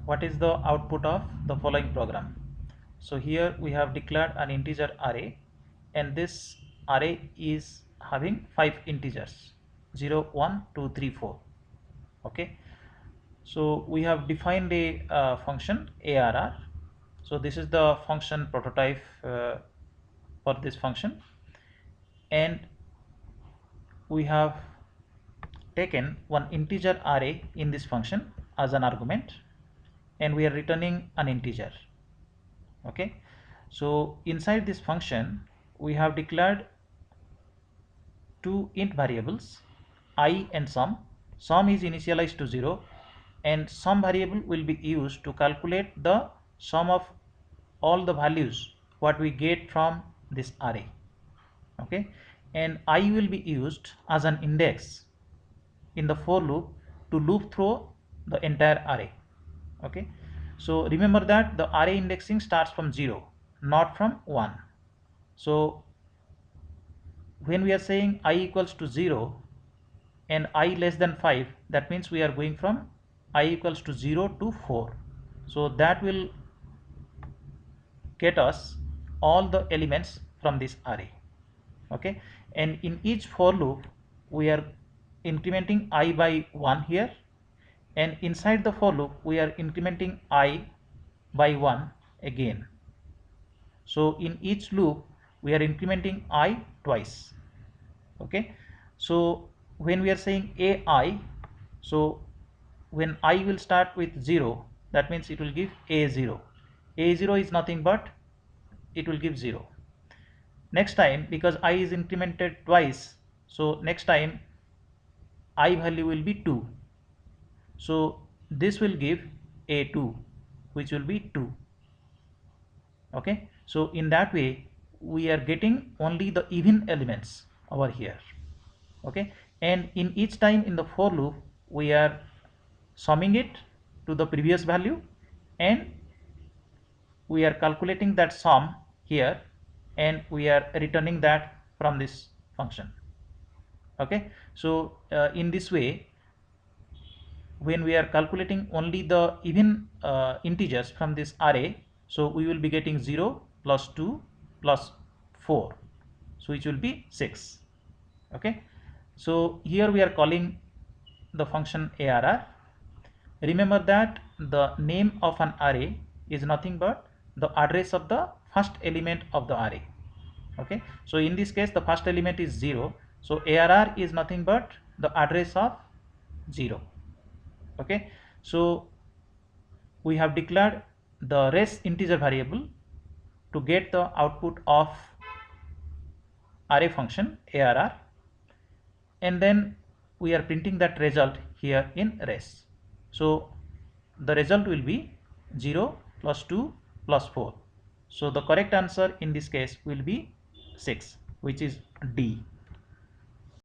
what is the output of the following program. So here we have declared an integer array, and this array is having 5 integers 0, 1, 2, 3, 4. Okay, so we have defined a function arr. So this is the function prototype for this function, and we have taken one integer array in this function as an argument, and we are returning an integer. Okay, so inside this function we have declared two int variables, I and sum. Sum is initialized to 0, and sum variable will be used to calculate the sum of all the values what we get from this array. Okay, and I will be used as an index in the for loop to loop through the entire array. Okay, so remember that the array indexing starts from 0, not from 1. So when we are saying I equals to 0 and I less than 5, that means we are going from I equals to 0 to 4. So that will get us all the elements from this array. Okay, and in each for loop we are incrementing I by 1 here, and inside the for loop we are incrementing I by 1 again. So in each loop we are incrementing I twice. Okay, so when we are saying ai, so when I will start with 0, that means it will give a0. A0 is nothing but it will give 0. Next time, because I is incremented twice, so next time I value will be 2. So this will give a2, which will be 2. Okay, so in that way we are getting only the even elements over here. Okay, and in each time in the for loop we are summing it to the previous value, and we are calculating that sum here, and we are returning that from this function. Okay, so in this way, when we are calculating only the even integers from this array, so we will be getting 0 plus 2 plus 4, so which will be 6. Okay, so here we are calling the function arr. Remember that the name of an array is nothing but the address of the first element of the array. Okay, so in this case the first element is 0, so arr is nothing but the address of 0. Okay, so we have declared the res integer variable to get the output of array function arr, and then we are printing that result here in res. So the result will be 0 plus 2 plus 4. So the correct answer in this case will be 6, which is D.